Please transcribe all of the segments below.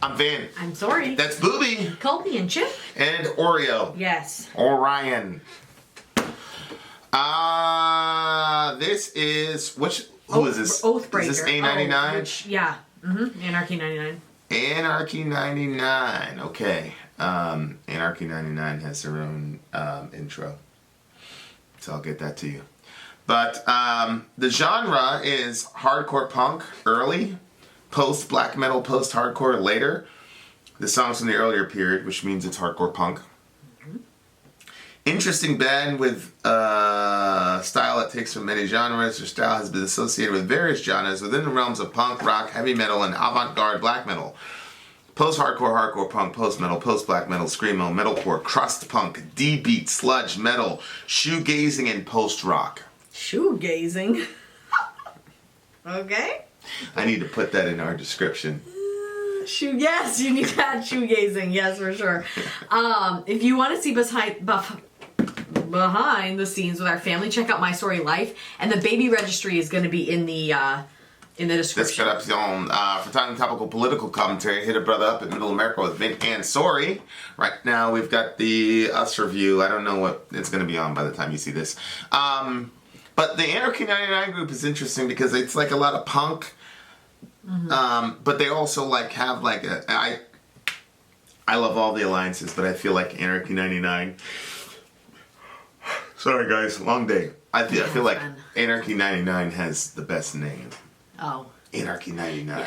I'm Vin. I'm Sori. That's Booby. Colby and Chip. And Oreo. Yes. Orion. This is who is this? Oathbreaker. Is this A99? Yeah. Anarchy 99. Anarchy 99. Okay. Anarchy 99 has their own intro. So I'll get that to you. But the genre is hardcore punk early, post black metal, post hardcore later. The song's from the earlier period, which means it's hardcore punk. Interesting band with style that takes from many genres. Their style has been associated with various genres within the realms of punk, rock, heavy metal, and avant-garde black metal. Post-hardcore, hardcore punk, post-metal, post-black metal, screamo, metalcore, crust punk, D-beat, sludge, metal, shoegazing, and post-rock. Shoegazing? Okay. I need to put that in our description. Yes, you need that shoegazing. Yes, for sure. If you want to see behind the scenes with our family, check out My Story Life, and the baby registry is going to be in the description. Description. For time and topical political commentary, hit a brother up at Middle America with Vin and Sori. Right now, we've got the Us review. I don't know what it's going to be on by the time you see this. But the Anarchy 99 group is interesting because it's like a lot of punk. But they also have I love all the alliances, but I feel like Anarchy 99. Sorry guys, long day. I feel like Anarchy 99 has the best name. Oh. Anarchy 99.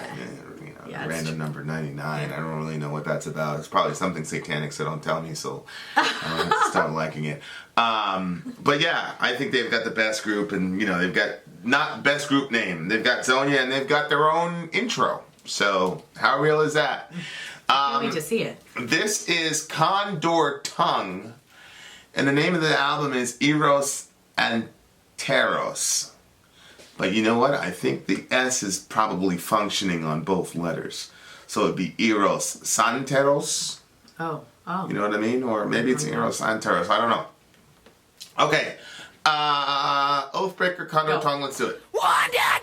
Yeah, random number 99. I don't really know what that's about. It's probably something satanic, so don't tell me, so I don't have to start liking it. But yeah, I think they've got the best group, and they've got not best group name. They've got Zonia, and they've got their own intro. So how real is that? Can't wait to see it. This is Condor Tongue, and the name of the album is Eros Anteros. But you know what? I think the S is probably functioning on both letters. So it'd be Eros Santeros. Oh. You know what I mean? Or maybe it's Eros Santeros. I don't know. Okay. Oathbreaker-Condor Tongue. Let's do it. Yeah!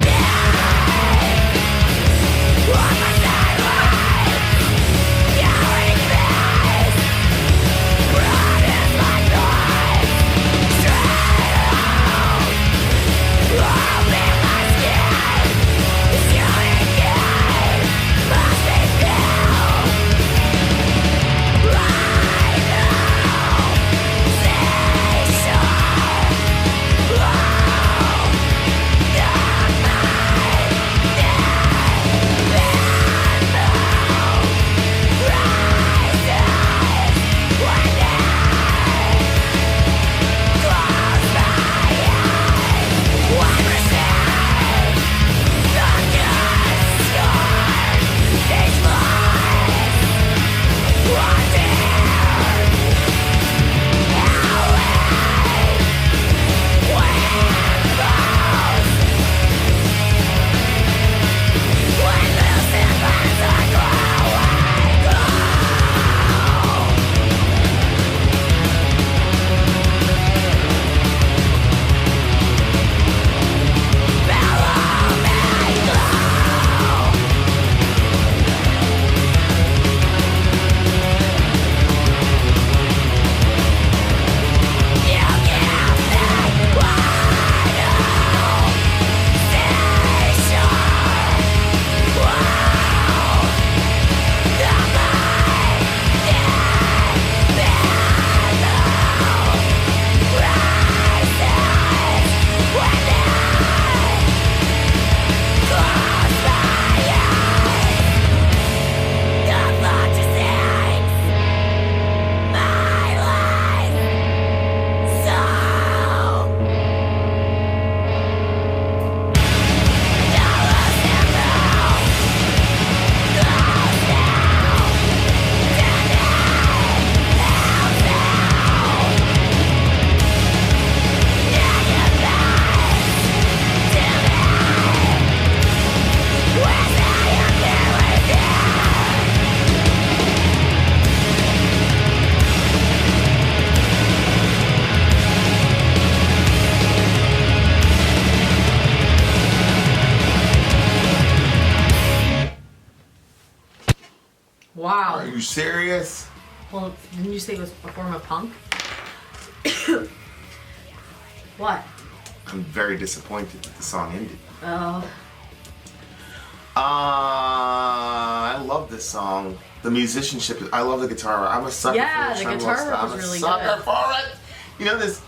you serious? Well, didn't you say it was a form of punk? What? I'm very disappointed that the song ended. Oh. I love this song. The musicianship, I love the guitar. I'm a sucker Yeah, for the tremolo guitar style. was I'm a really sucker good. for it. You know, this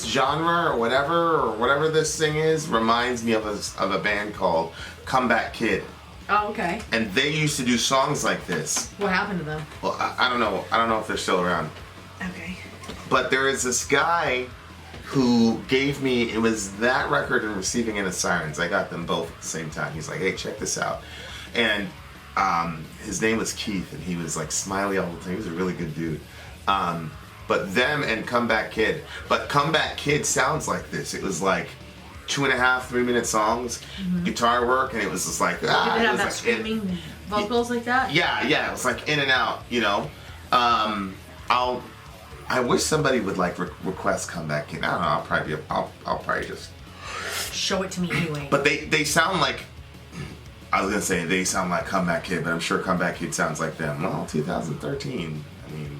genre or whatever this thing is reminds me of a band called Comeback Kid. Oh, okay. And they used to do songs like this. What happened to them? Well, I don't know. I don't know if they're still around. Okay. But there is this guy who gave me, it was that record and Receiving End of Sirens. I got them both at the same time. He's like, hey, check this out. And his name was Keith, and he was like smiley all the time. He was a really good dude. But them and Comeback Kid. But Comeback Kid sounds like this. It was like 2.5, 3-minute songs, guitar work, and it was just like, Did it have that like, screaming vocals like that? Yeah, it was like in and out, you know. I wish somebody would like request Comeback Kid. I don't know. I'll probably just Show it to me anyway. But they sound like, I was gonna say they sound like Comeback Kid, but I'm sure Comeback Kid sounds like them. Well, 2013. I mean,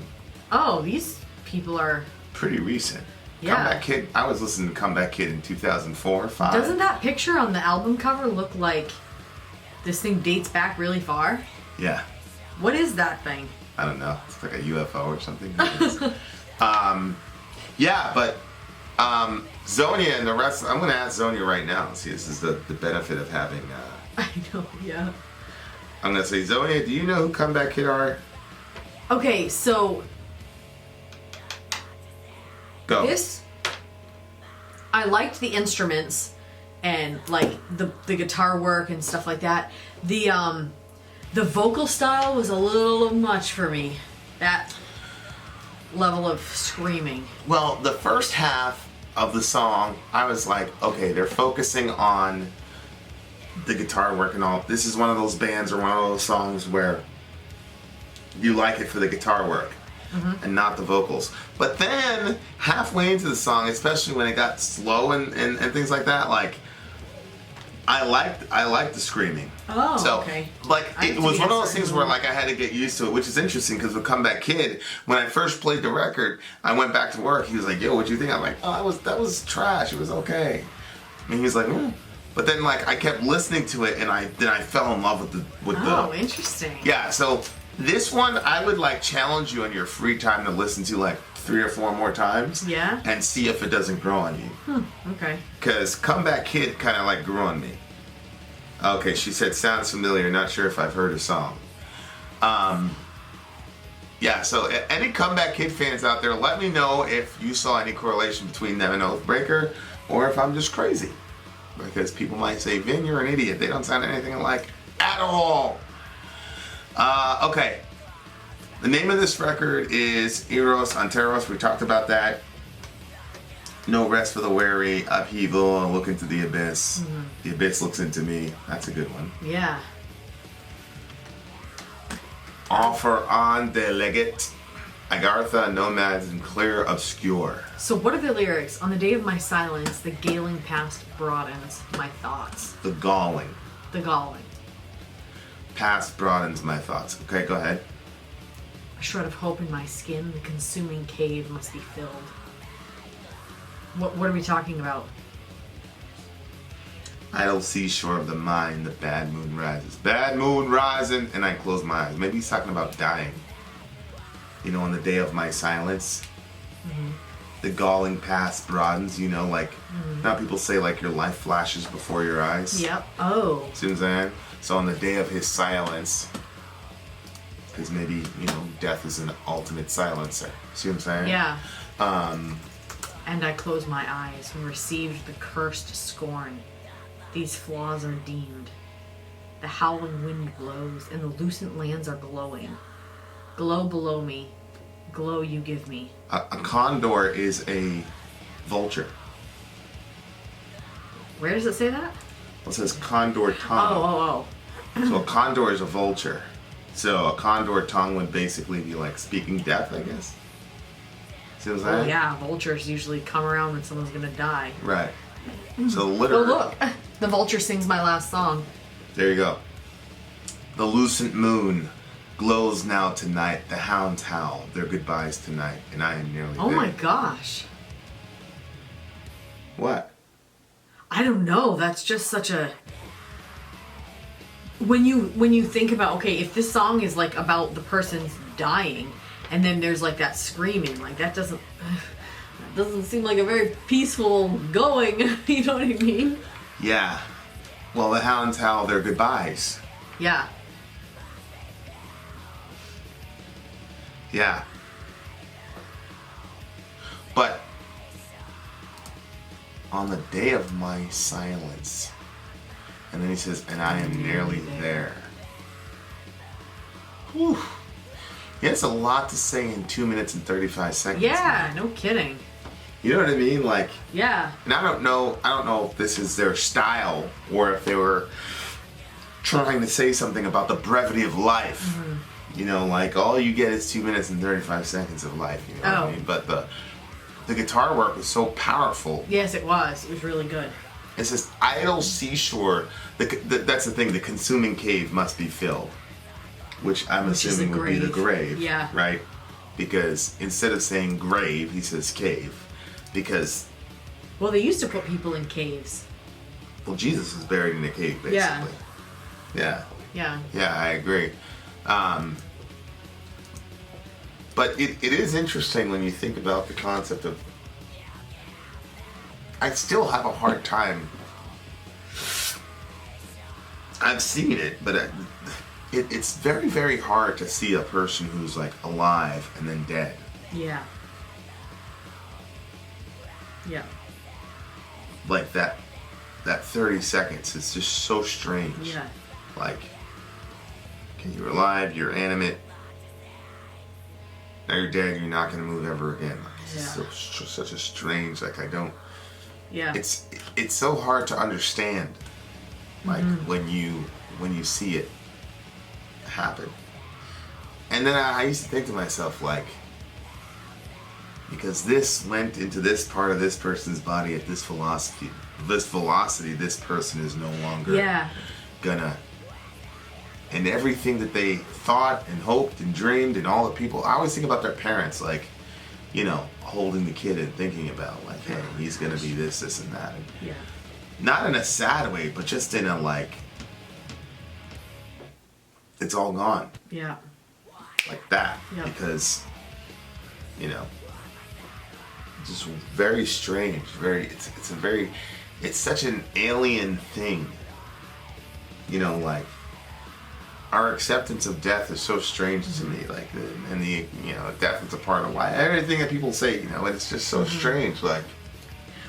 oh, these people are. pretty recent. Yeah. Comeback Kid. I was listening to Comeback Kid in 2004, 5. Doesn't that picture on the album cover look like this thing dates back really far? Yeah. What is that thing? I don't know. It's like a UFO or something. Yeah, but Zonia and the rest. I'm going to ask Zonia right now. See, this is the benefit of having. I know, yeah. I'm going to say, Zonia, do you know who Comeback Kid are? Okay, so Go. this, I liked the instruments and like the guitar work and stuff like that. The vocal style was a little much for me. That level of screaming. Well, the first half of the song, I was like, okay, they're focusing on the guitar work and all. This is one of those bands or one of those songs where you like it for the guitar work and not the vocals. But then halfway into the song, especially when it got slow and things like that, like I liked the screaming. Oh, so, okay. Like I it can was see one of it those things where like I had to get used to it, which is interesting because with Comeback Kid, when I first played the record, I went back to work. He was like, "Yo, what'd you think?" I'm like, "Oh, that was trash. It was okay." And he was like, But then like I kept listening to it, and I fell in love with Oh, interesting. Yeah. So this one I would like challenge you on your free time to listen to like 3 or 4 more times. Yeah. And see if it doesn't grow on you. Okay. Because Comeback Kid kind of like grew on me. Okay, she said, sounds familiar. Not sure if I've heard a song. Yeah, so any Comeback Kid fans out there, let me know if you saw any correlation between them and Oathbreaker, or if I'm just crazy. Because people might say, Vin, you're an idiot. They don't sound anything alike at all. Okay. The name of this record is Eros Anteros. We talked about that. No Rest for the Weary, Upheaval, Look into the Abyss. The Abyss Looks into Me. That's a good one. Yeah. Offer on the Legate, Agartha, Nomads, and Clear Obscure. So what are the lyrics? On the day of my silence, the galing past broadens my thoughts. The Galling. The galling. Past broadens my thoughts. Okay, go ahead. A shred of hope in my skin, the consuming cave must be filled. What are we talking about? Idle seashore of the mind, the bad moon rises. Bad moon rising, and I close my eyes. Maybe he's talking about dying. You know, on the day of my silence, the galling past broadens, you know, like, now people say, like, your life flashes before your eyes. Yep. Oh. See what I'm saying? So on the day of his silence, because maybe, you know, death is an ultimate silencer. See what I'm saying? Yeah. And I close my eyes and received the cursed scorn. These flaws are deemed. The howling wind blows, and the lucent lands are glowing. Glow below me, glow you give me. A condor is a vulture. Where does it say that? It says condor tongue. Oh. So a condor is a vulture. So a condor tongue would basically be like speaking death, I guess. See what I'm saying? Oh yeah, vultures usually come around when someone's gonna die. Right. So Oh literally. look, the vulture sings my last song. There you go. The lucent moon glows now tonight. The hounds howl their goodbyes tonight, and I am nearly Oh there. my gosh. What? I don't know. That's just such a... When you think about, okay, if this song is like about the person's dying, and then there's like that screaming, like that doesn't seem like a very peaceful going. You know what I mean? Yeah. Well, the hounds howl their goodbyes. Yeah. Yeah. But on the day of my silence, and then he says, and I am nearly there. Whew. He has a lot to say in 2 minutes and 35 seconds. Yeah, no kidding. You know what I mean? Like, Yeah. and I don't know if this is their style or if they were trying to say something about the brevity of life. Mm-hmm. You know, like all you get is 2 minutes and 35 seconds of life. You know what I mean? But the guitar work was so powerful. Yes, it was. It was really good. It says, idle seashore. That's the thing. The consuming cave must be filled, which I'm assuming would be the grave. Yeah. Right? Because instead of saying grave, he says cave. Because, well, they used to put people in caves. well, Jesus was buried in a cave, basically. Yeah. Yeah. Yeah. Yeah, I agree. But it is interesting when you think about the concept of... I still have a hard time... I've seen it, but it's very, very hard to see a person who's like alive and then dead. Yeah. Yeah. Like that 30 seconds is just so strange. Yeah. Like, okay, you're alive, you're animate. Now you're dead, you're not going to move ever again. Like, it's such a strange, like I don't... Yeah. It's so hard to understand, like when you see it happen. And then I used to think to myself, like, because this went into this part of this person's body at this velocity, this person is no longer gonna... And everything that they thought and hoped and dreamed and all the people... I always think about their parents, like, you know, holding the kid and thinking about, like, hey, he's gonna be this, this, and that. And Yeah. not in a sad way, but just in a, like, it's all gone. Yeah. Like that. Yeah. Because, you know, just very strange. It's such an alien thing. You know, like, our acceptance of death is so strange to me. Like, and the, you know, death is a part of life. Everything that people say, you know, it's just so strange. Like,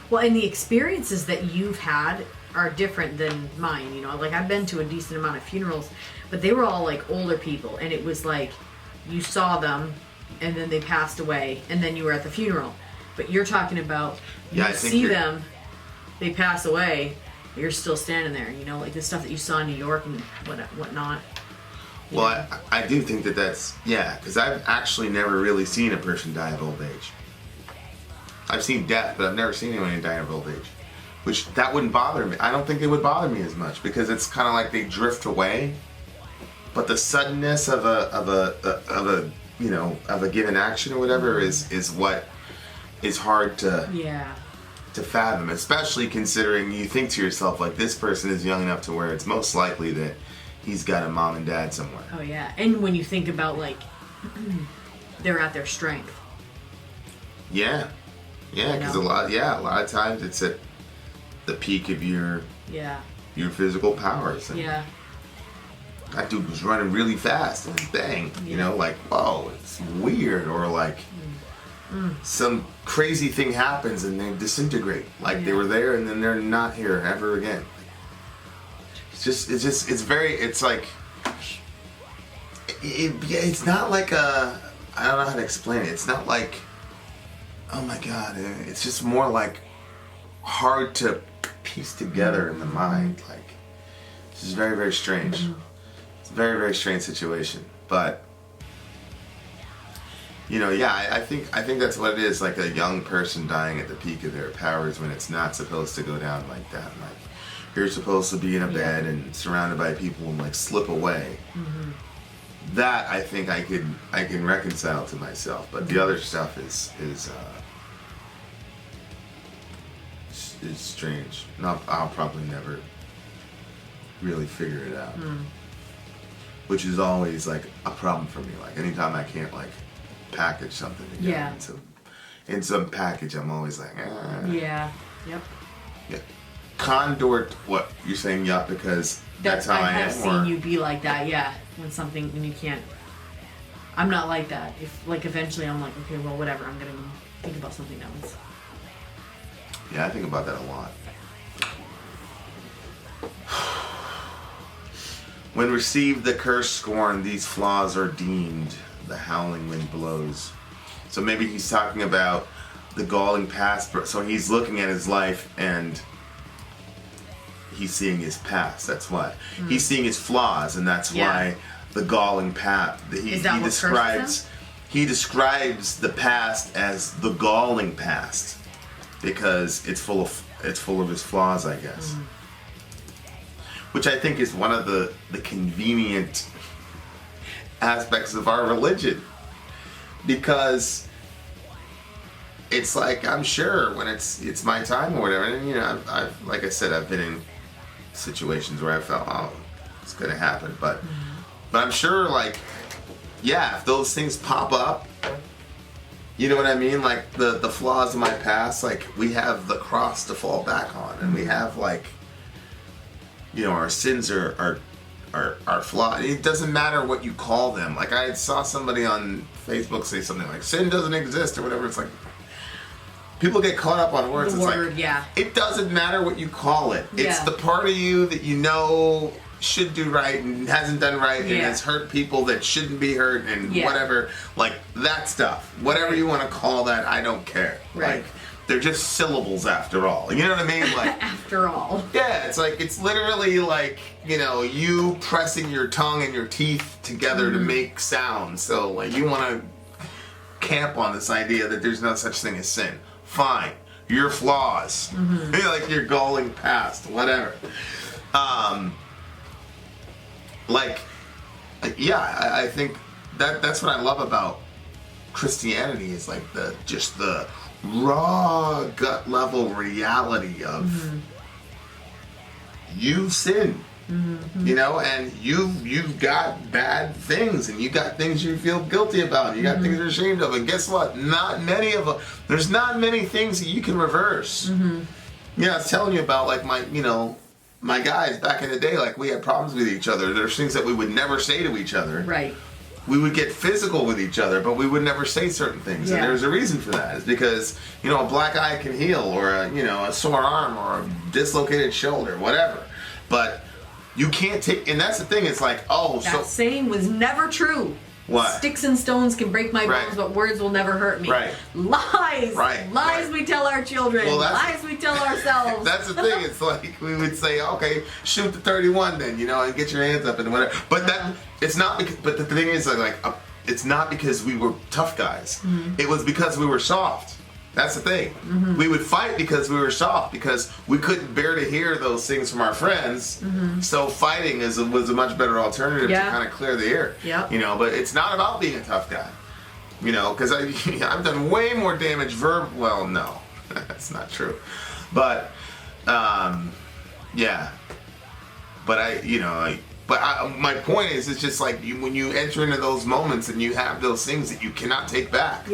well, and the experiences that you've had are different than mine. You know, like I've been to a decent amount of funerals, but they were all like older people, and it was like you saw them, and then they passed away, and then you were at the funeral. But you're talking about you see them, they pass away, you're still standing there. You know, like the stuff that you saw in New York and whatnot. well, I do think that's, yeah, because I've actually never really seen a person die of old age. I've seen death, but I've never seen anyone die of old age. Which, that wouldn't bother me. I don't think it would bother me as much, because it's kind of like they drift away. But the suddenness of a you know, of a given action or whatever is what is hard to fathom, especially considering you think to yourself, like, this person is young enough to where it's most likely that he's got a mom and dad somewhere. Oh yeah, and when you think about like they're at their strength. Yeah, because a lot of times it's at the peak of your physical powers. And that dude was running really fast, and bang, you know, like, whoa, it's weird, or like some crazy thing happens and they disintegrate, like they were there and then they're not here ever again. It's like, it's not like a, I don't know how to explain it. It's not like, oh my God, it's just more like hard to piece together in the mind. Like, it's just very, very strange. It's a very, very strange situation. But, you know, I think that's what it is, like a young person dying at the peak of their powers when it's not supposed to go down like that. Like, you're supposed to be in a bed and surrounded by people and like slip away. That I think I can reconcile to myself, but the other stuff is strange. I'll probably never really figure it out, which is always like a problem for me. Like anytime I can't like package something together in some package, I'm always like, Yeah. Yep. Yeah. Condor, what you're saying? Yeah, because that's how I am. I have seen you be like that. Yeah, when you can't. I'm not like that. If like eventually I'm like, okay, well, whatever. I'm gonna think about something else. Yeah, I think about that a lot. When received the curse scorn, these flaws are deemed. The howling wind blows. So maybe he's talking about the galling past. So he's looking at his life and he's seeing his past. That's why he's seeing his flaws, and that's why the galling past. He describes the past as the galling past because it's full of his flaws, I guess. Which I think is one of the convenient aspects of our religion, because it's like, I'm sure when it's my time or whatever, and you know, I've like I said, I've been in situations where I felt, oh, it's gonna happen, but I'm sure, like, yeah, if those things pop up, you know what I mean, like the flaws of my past, like we have the cross to fall back on, and we have, like, you know, our sins are flawed. It doesn't matter what you call them. Like, I saw somebody on Facebook say something like sin doesn't exist or whatever. It's like people get caught up on words. It doesn't matter what you call it. It's the part of you that you know should do right and hasn't done right and has hurt people that shouldn't be hurt and whatever. Like that stuff. Whatever you want to call that, I don't care. Right. Like, they're just syllables after all. You know what I mean? Like after all. Yeah, it's like, it's literally like, you know, you pressing your tongue and your teeth together to make sound. So like, you want to camp on this idea that there's no such thing as sin. Fine. Your flaws. Like your galling past, whatever. I think that's what I love about Christianity, is like the raw gut level reality of you've sinned, you know, and you've got bad things, and you got things you feel guilty about, and you got things you're ashamed of, and guess what? There's not many things that you can reverse. Yeah, I was telling you about, like, my guys back in the day, like, we had problems with each other. There's things that we would never say to each other. Right. We would get physical with each other, but we would never say certain things. And there's a reason for that. It's because, you know, a black eye can heal, or a sore arm, or a dislocated shoulder, whatever. But you can't take, and that's the thing, it's like, that saying was never true. What? Sticks and stones can break my bones, but words will never hurt me. Right. Lies. Right. Lies we tell our children. Well, lies we tell ourselves. That's the thing. It's like we would say, okay, shoot the 31 then, you know, and get your hands up and whatever. But it's not because. But the thing is, it's not because we were tough guys. It was because we were soft. That's the thing. We would fight because we were soft, because we couldn't bear to hear those things from our friends. So fighting was a much better alternative to kind of clear the air. You know, but it's not about being a tough guy. You know, because I've done way more damage well, no, that's not true. But yeah. But my point is, it's just like when you enter into those moments and you have those things that you cannot take back.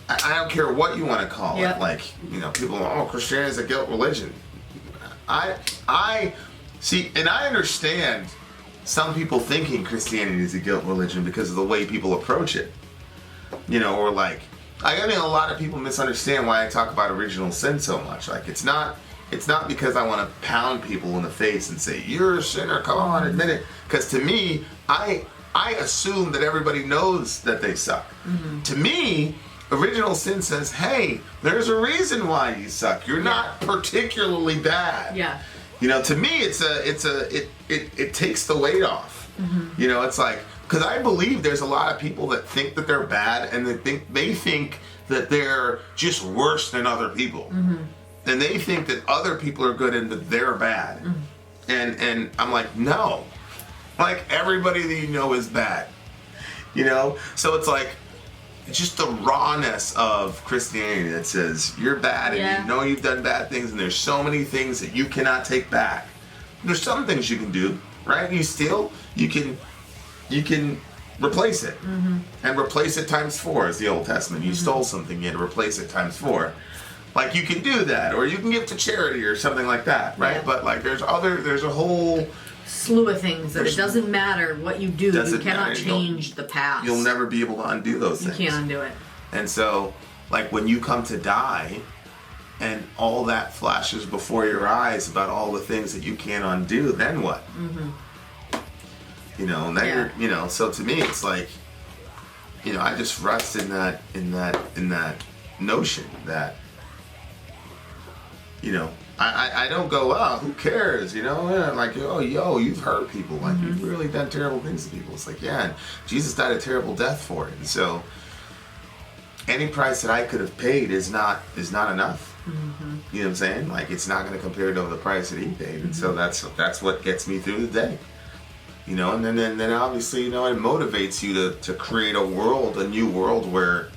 I don't care what you want to call it. Like, you know, people, Christianity is a guilt religion. I see, and I understand some people thinking Christianity is a guilt religion because of the way people approach it. You know, or like, I mean, a lot of people misunderstand why I talk about original sin so much. Like, it's not because I want to pound people in the face and say, you're a sinner, come on, admit it. Because to me, I assume that everybody knows that they suck. To me, original sin says, hey, there's a reason why you suck. You're not particularly bad. You know, to me, it takes the weight off. You know, it's like, because I believe there's a lot of people that think that they're bad, and they think that they're just worse than other people. and they think that other people are good and that they're bad. And I'm like, no. Like, everybody that you know is bad. You know? So it's like, just the rawness of Christianity that says you're bad and you know you've done bad things and there's so many things that you cannot take back. There's some things you can do, right? You steal, you can replace it. And replace it times 4 is the Old Testament. You stole something, you had to replace it times 4. Like, you can do that, or you can give to charity or something like that, right? Yeah. But like there's a whole slew of things that it doesn't matter what you do, you cannot change the past. You'll never be able to undo those things. You can't undo it. And so, like, when you come to die and all that flashes before your eyes about all the things that you can't undo, then what? You know, and then you're, you know, so to me it's like, you know, I just rest in that notion that, you know, I don't go, oh, who cares, you know, and like, oh, yo, you've hurt people, like, you've really done terrible things to people. It's like, yeah, and Jesus died a terrible death for it, and so any price that I could have paid is not enough. You know what I'm saying? Like, it's not going to compare to the price that he paid, and so that's what gets me through the day, you know. And then obviously, you know, it motivates you to create a new world where,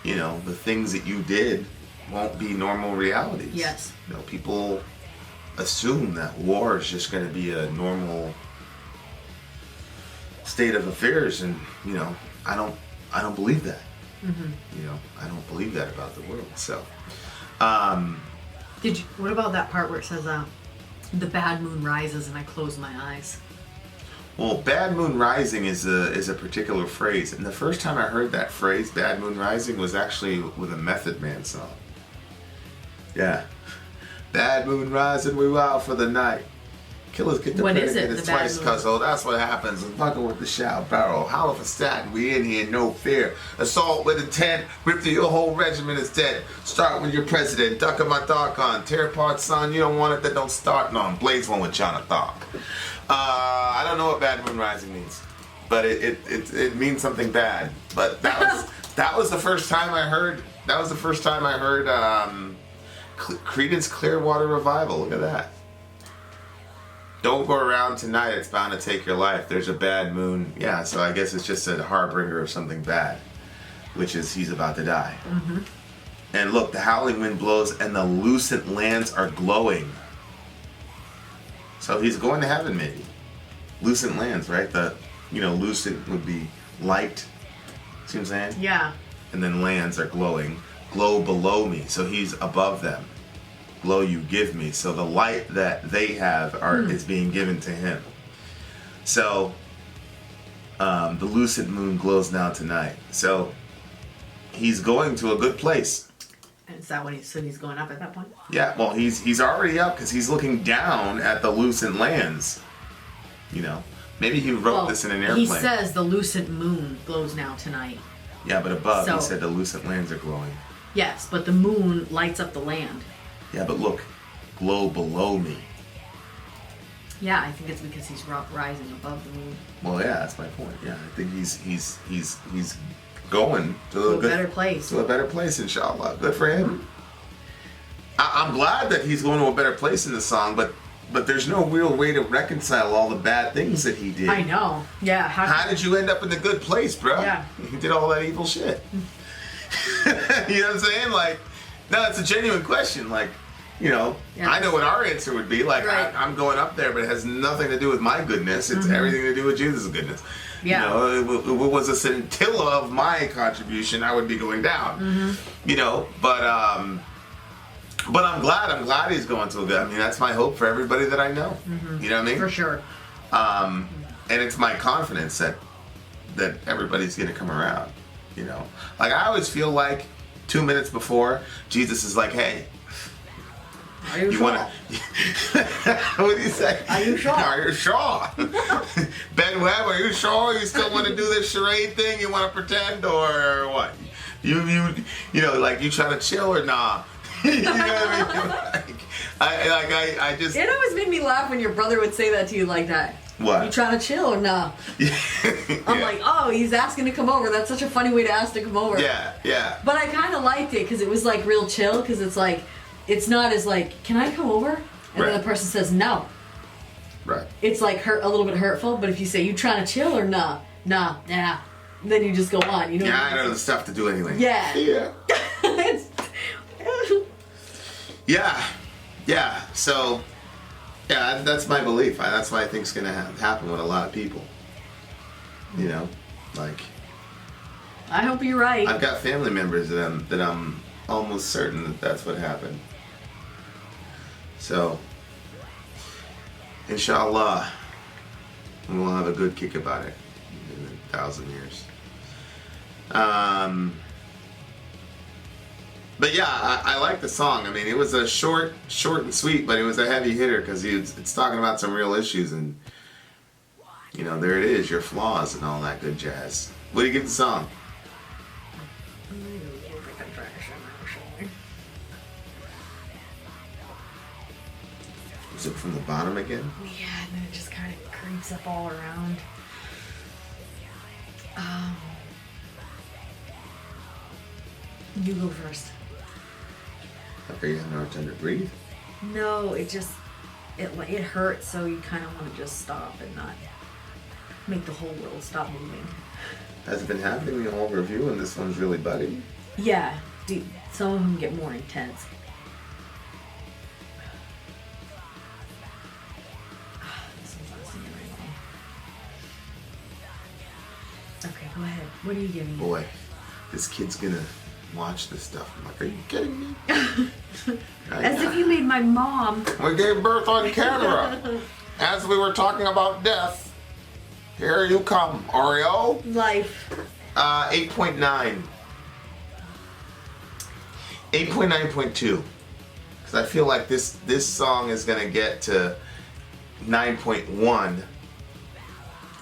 you know, the things that you did won't be normal realities. Yes. You know, people assume that war is just going to be a normal state of affairs, and you know, I don't believe that. You know, I don't believe that about the world. So, what about that part where it says, "The bad moon rises and I close my eyes"? Well, bad moon rising is a particular phrase, and the first time I heard that phrase, bad moon rising, was actually with a Method Man song. Yeah. Bad moon rising, we wild for the night. Killers get the predicate twice, cuz, oh, that's what happens. I'm fucking with the shout barrel. Holler for statin, we in here, no fear. Assault with intent, rip through your whole regiment is dead. Start with your president, ducking my dark on. Tear apart, son, you don't want it, then don't start none. Blaze one with Jonathan Thark. I don't know what bad moon rising means, but it means something bad. But that was the first time I heard. That was the first time I heard Creedence Clearwater Revival. Look at that. Don't go around tonight, it's bound to take your life. There's a bad moon. Yeah, so I guess it's just a harbinger of something bad, which is he's about to die. And look, the howling wind blows and the lucent lands are glowing. So he's going to heaven, maybe. Lucent lands, right? Lucent would be light. See what I'm saying? Yeah. And then lands are glowing. Glow below me, so he's above them. Glow you give me, so the light that they have is being given to him. So the lucent moon glows now tonight. So he's going to a good place. And is that when he's going up at that point? Yeah, well, he's already up because he's looking down at the lucent lands. You know, maybe he wrote this in an airplane. He says the lucent moon glows now tonight. Yeah, but above he said the lucent lands are glowing. Yes, but the moon lights up the land. Yeah, but look, glow below me. Yeah, I think it's because he's rising above the moon. Well, yeah, that's my point. Yeah, I think he's going to a better place. To a better place, inshallah. Good for him. I'm glad that he's going to a better place in the song, but there's no real way to reconcile all the bad things that he did. I know. Yeah. How did you end up in the good place, bro? Yeah. He did all that evil shit. You know what I'm saying? Like, no, it's a genuine question. Like, you know, I know what our answer would be. Like, right. I'm going up there, but it has nothing to do with my goodness. It's everything to do with Jesus' goodness. Yeah. You know, if it was a scintilla of my contribution, I would be going down. You know, but I'm glad he's going to a good. I mean, that's my hope for everybody that I know. You know what I mean? For sure. And it's my confidence that everybody's going to come around. You know, like I always feel like 2 minutes before Jesus is like, "Hey, are you sure? What do you say? Are you sure? Are you sure? Ben Webb, are you sure you still want to do this charade thing? You want to pretend or what? You know, like you trying to chill or nah?" You know what I mean? I just. It always made me laugh when your brother would say that to you like that. What? You trying to chill or nah? I'm like, oh, he's asking to come over. That's such a funny way to ask to come over. Yeah. But I kind of liked it because it was like real chill because it's like, it's not as like, can I come over? And Right. then the person says no. Right. It's like a little bit hurtful, but if you say, you trying to chill or nah, then you just go on. You know. Yeah, I know the stuff to do anyway. Yeah. Yeah. It's- Yeah. So, yeah, that's my belief. That's what I think is going to happen with a lot of people. You know, like I hope you're right. I've got family members that I'm almost certain that that's what happened. So, inshallah, we'll have a good kick about it in 1,000 years. But yeah, I like the song. I mean, it was a short and sweet, but it was a heavy hitter because it's talking about some real issues, and you know, there it is, your flaws and all that good jazz. What do you give the song? Is it from the bottom again? Yeah, and then it just kind of creeps up all around. You go first. Okay, you have no time to breathe. No, it hurts, so you kind of want to just stop and not make the whole world stop moving. Has it been happening the whole review, and this one's really buddy? Yeah, dude, some of them get more intense. This one's not singing very well. Okay, go ahead. What are you giving me? Boy, this kid's gonna watch this stuff. I'm like, are you kidding me? As if you made my mom. We gave birth on camera. As we were talking about death, here you come, Oreo. Life. 8.9. 8.9.2. Because I feel like this song is gonna get to 9.1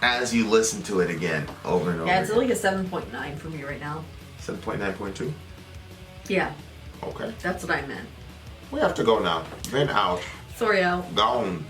as you listen to it again over and over. Yeah, it's again. like a 7.9 for me right now. 7.9.2? Yeah, Okay. that's what I meant. We have to go now. Vin out. Sorry, Al. Gone.